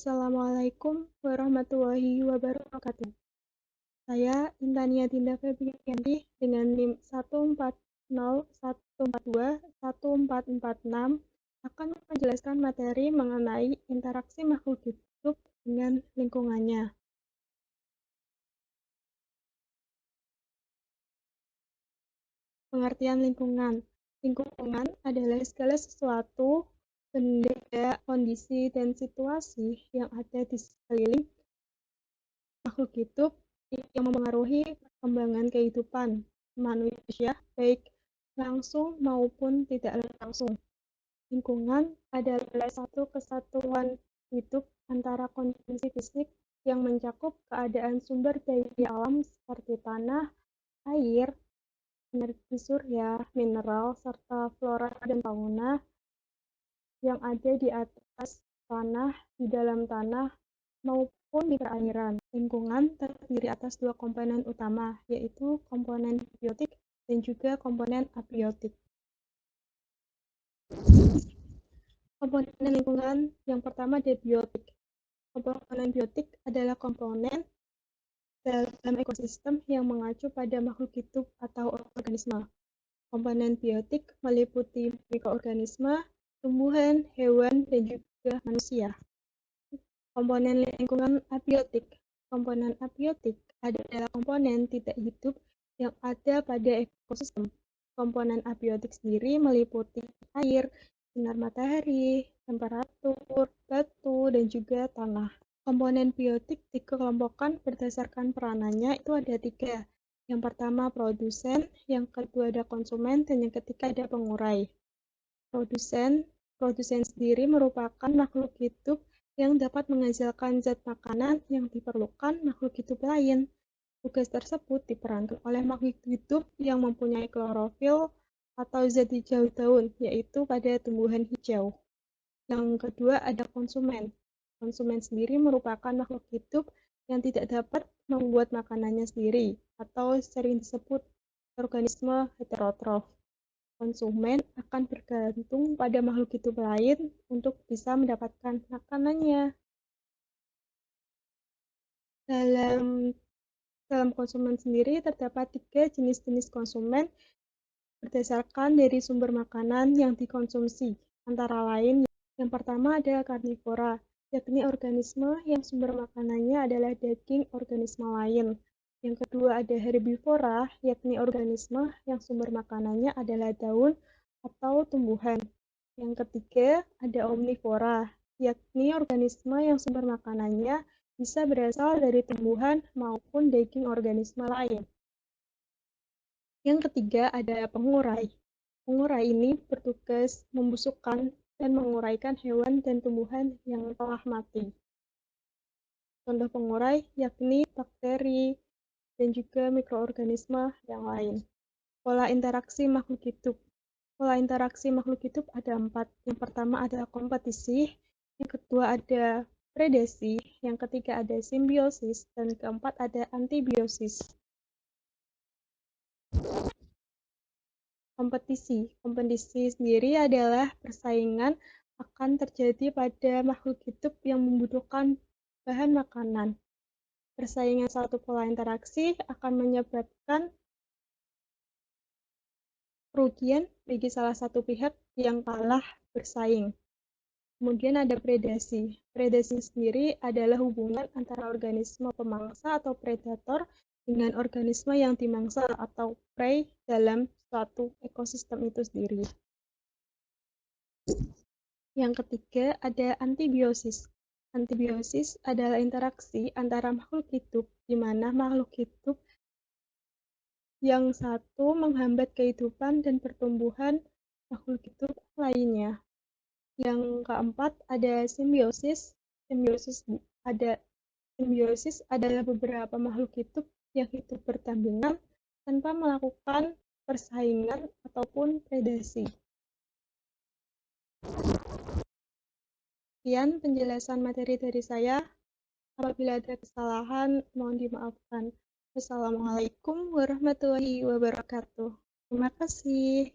Assalamualaikum warahmatullahi wabarakatuh. Saya Intania Dinda Febrianti dengan NIM 14014214446 akan menjelaskan materi mengenai interaksi makhluk hidup dengan lingkungannya. Pengertian lingkungan. Lingkungan adalah segala sesuatu, benda, kondisi, dan situasi yang ada di sekeliling makhluk hidup yang mempengaruhi perkembangan kehidupan manusia, baik langsung maupun tidak langsung. Lingkungan adalah satu kesatuan hidup antara kondisi fisik yang mencakup keadaan sumber daya alam seperti tanah, air, energi surya, mineral, serta flora dan fauna yang ada di atas tanah, di dalam tanah, maupun di perairan. Lingkungan terdiri atas dua komponen utama, yaitu komponen biotik dan juga komponen abiotik. Komponen lingkungan yang pertama ada biotik. Komponen biotik adalah komponen dalam ekosistem yang mengacu pada makhluk hidup atau organisme. Komponen biotik meliputi mikroorganisme, tumbuhan, hewan, dan juga manusia. Komponen lingkungan abiotik. Komponen abiotik adalah komponen tidak hidup yang ada pada ekosistem. Komponen abiotik sendiri meliputi air, sinar matahari, temperatur, batu, dan juga tanah. Komponen biotik dikelompokkan berdasarkan peranannya itu ada tiga. Yang pertama produsen, yang kedua ada konsumen, dan yang ketiga ada pengurai. Produsen sendiri merupakan makhluk hidup yang dapat menghasilkan zat makanan yang diperlukan makhluk hidup lain. Tugas tersebut diperankan oleh makhluk hidup yang mempunyai klorofil atau zat hijau daun, yaitu pada tumbuhan hijau. Yang kedua ada konsumen. Konsumen sendiri merupakan makhluk hidup yang tidak dapat membuat makanannya sendiri, atau sering disebut organisme heterotrof. Konsumen akan bergantung pada makhluk hidup lain untuk bisa mendapatkan makanannya. Dalam konsumen sendiri terdapat tiga jenis-jenis konsumen berdasarkan dari sumber makanan yang dikonsumsi. Antara lain, yang pertama ada karnivora, yakni organisme yang sumber makanannya adalah daging organisme lain. Yang kedua ada herbivora, yakni organisme yang sumber makanannya adalah daun atau tumbuhan. Yang ketiga ada omnivora, yakni organisme yang sumber makanannya bisa berasal dari tumbuhan maupun daging organisme lain. Yang ketiga ada pengurai. Pengurai ini bertugas membusukkan dan menguraikan hewan dan tumbuhan yang telah mati. Contoh pengurai yakni bakteri dan juga mikroorganisme yang lain. Pola interaksi makhluk hidup. Pola interaksi makhluk hidup ada 4. Yang pertama adalah kompetisi, yang kedua ada predasi, yang ketiga ada simbiosis, dan keempat ada antibiosis. Kompetisi sendiri adalah persaingan akan terjadi pada makhluk hidup yang membutuhkan bahan makanan. Persaingan satu pola interaksi akan menyebabkan kerugian bagi salah satu pihak yang kalah bersaing. Kemudian ada predasi. Predasi sendiri adalah hubungan antara organisme pemangsa atau predator dengan organisme yang dimangsa atau prey dalam suatu ekosistem itu sendiri. Yang ketiga ada antibiosis. Antibiosis adalah interaksi antara makhluk hidup, di mana makhluk hidup yang satu menghambat kehidupan dan pertumbuhan makhluk hidup lainnya. Yang keempat ada simbiosis. Simbiosis adalah beberapa makhluk hidup yang hidup berdampingan tanpa melakukan persaingan ataupun predasi. Sekian penjelasan materi dari saya. Apabila ada kesalahan, mohon dimaafkan. Wassalamualaikum warahmatullahi wabarakatuh. Terima kasih.